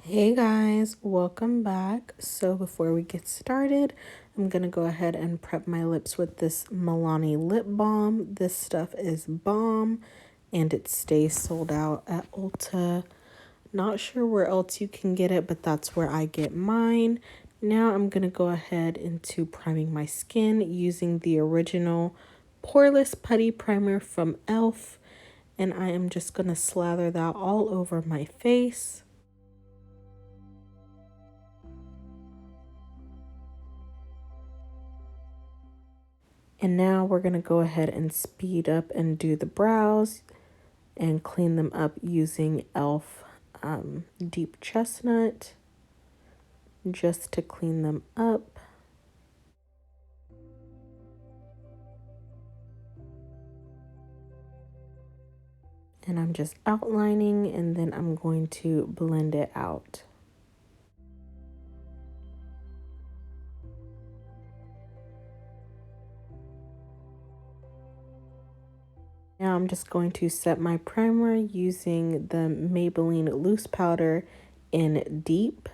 Hey guys, welcome back. So before we get started, I'm gonna go ahead and prep my lips with this Milani lip balm. This stuff is bomb and it stays sold out at Ulta. Not sure where else you can get it, but that's where I get mine. Now I'm gonna go ahead into priming my skin using the original Poreless Putty Primer from E.L.F. And I am just gonna slather that all over my face. And now we're going to go ahead and speed up and do the brows and clean them up using E.L.F. Deep Chestnut just to clean them up. And I'm just outlining and then I'm going to blend it out. Now I'm just going to set my primer using the Maybelline loose powder in Deep.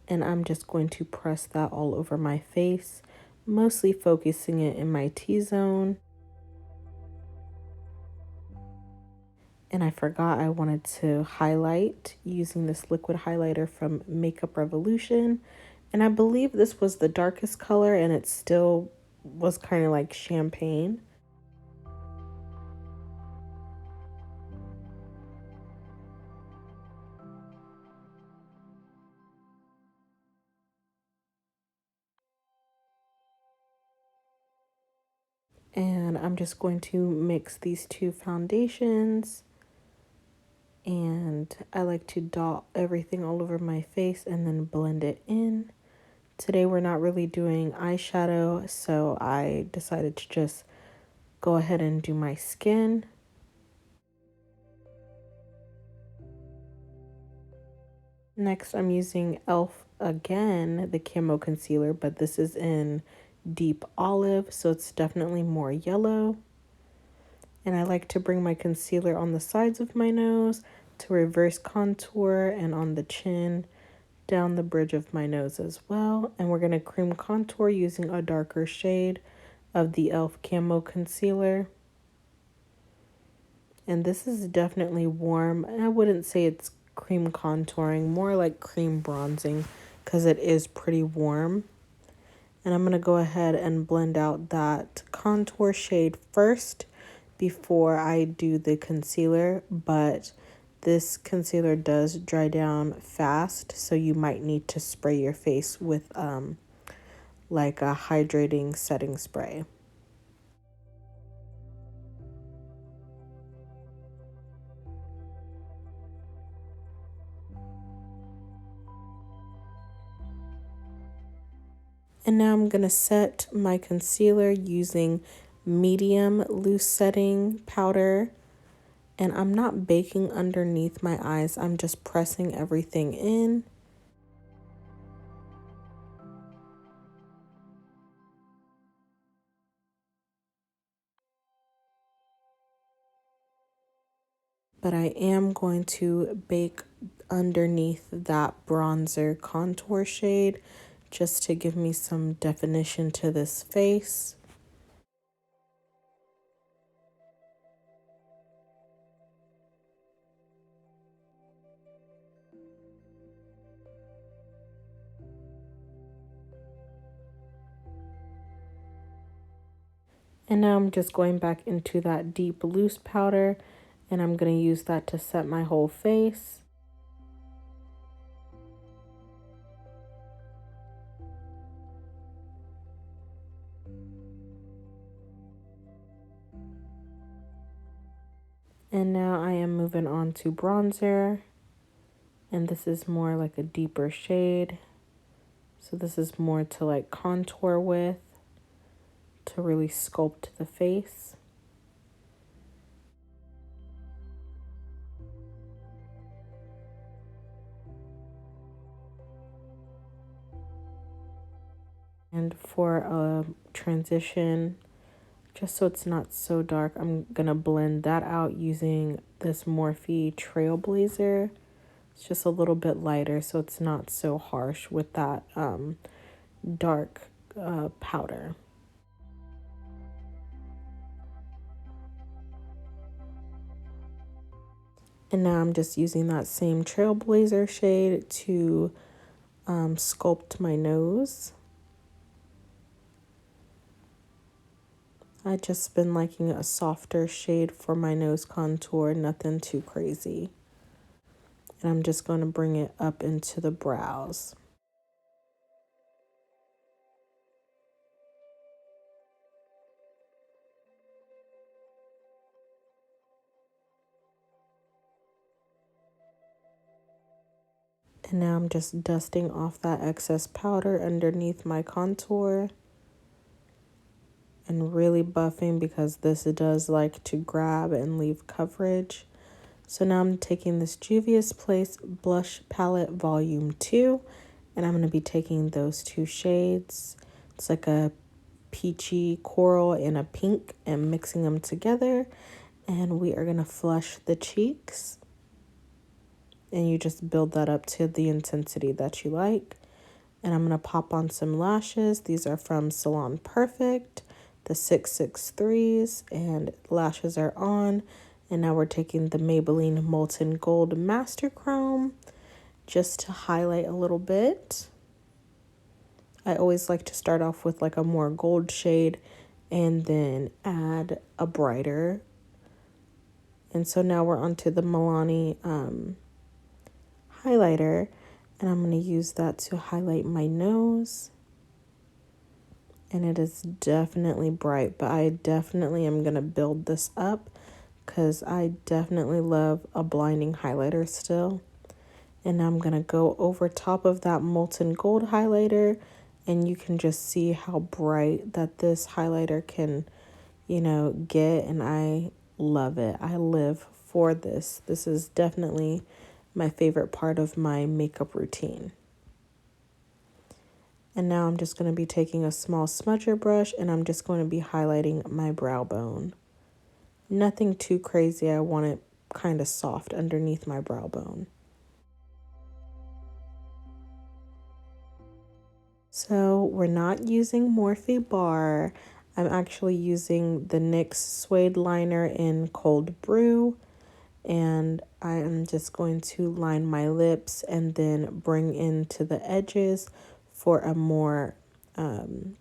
And I'm just going to press that all over my face, mostly focusing it in my T-zone. And I forgot I wanted to highlight using this liquid highlighter from Makeup Revolution. And I believe this was the darkest color and it still was kind of like champagne. And I'm just going to mix these two foundations. And I like to dot everything all over my face and then blend it in. Today we're not really doing eyeshadow, so I decided to just go ahead and do my skin. Next, I'm using E.L.F. again, the Camo concealer, but this is in Deep Olive, so it's definitely more yellow. And I like to bring my concealer on the sides of my nose to reverse contour and on the chin, down the bridge of my nose as well. And we're going to cream contour using a darker shade of the E.L.F. Camo concealer. And this is definitely warm. I wouldn't say it's cream contouring, more like cream bronzing because it is pretty warm. And I'm going to go ahead and blend out that contour shade first before I do the concealer. But this concealer does dry down fast, so you might need to spray your face with like a hydrating setting spray. And now I'm going to set my concealer using medium loose setting powder. And I'm not baking underneath my eyes. I'm just pressing everything in. But I am going to bake underneath that bronzer contour shade just to give me some definition to this face. And now I'm just going back into that deep loose powder and I'm going to use that to set my whole face. And now I am moving on to bronzer. And this is more like a deeper shade. So this is more to like contour with, to really sculpt the face. And for a transition, just so it's not so dark, I'm gonna blend that out using this Morphe Trailblazer It's just a little bit lighter, so it's not so harsh with that dark powder. And now I'm just using that same Trailblazer shade to sculpt my nose. I just been liking a softer shade for my nose contour, nothing too crazy. And I'm just going to bring it up into the brows. And now I'm just dusting off that excess powder underneath my contour. And really buffing because this does like to grab and leave coverage. So now I'm taking this Juvia's Place Blush Palette Volume 2. And I'm going to be taking those two shades. It's like a peachy coral and a pink and mixing them together. And we are going to flush the cheeks. And you just build that up to the intensity that you like. And I'm going to pop on some lashes. These are from Salon Perfect, the 663s, and lashes are on. And now we're taking the Maybelline Molten Gold Master Chrome just to highlight a little bit. I always like to start off with like a more gold shade and then add a brighter. And so now we're onto the Milani highlighter, and I'm going to use that to highlight my nose. And it is definitely bright, but I definitely am going to build this up because I definitely love a blinding highlighter still. And I'm going to go over top of that molten gold highlighter, and you can just see how bright that this highlighter can, you know, get. And I love it. I live for this. This is definitely my favorite part of my makeup routine. And now I'm just going to be taking a small smudger brush and I'm just going to be highlighting my brow bone. Nothing too crazy. I want it kind of soft underneath my brow bone. So we're not using Morphe Bar. I'm actually using the NYX Suede Liner in Cold Brew. And I am just going to line my lips and then bring into the edges for a more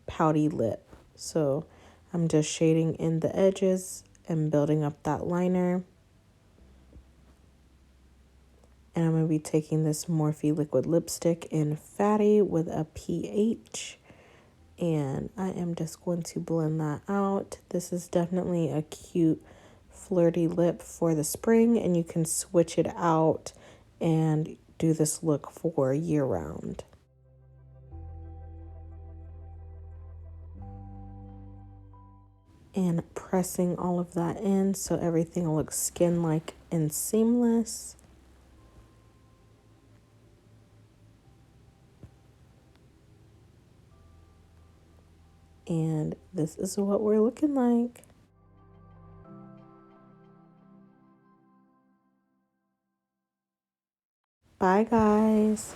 pouty lip. So I'm just shading in the edges and building up that liner. And I'm going to be taking this Morphe liquid lipstick in Phatty with a pH. And I am just going to blend that out. This is definitely a cute flirty lip for the spring, and you can switch it out and do this look for year round. And pressing all of that in so everything looks skin-like and seamless. And this is what we're looking like. Bye, guys.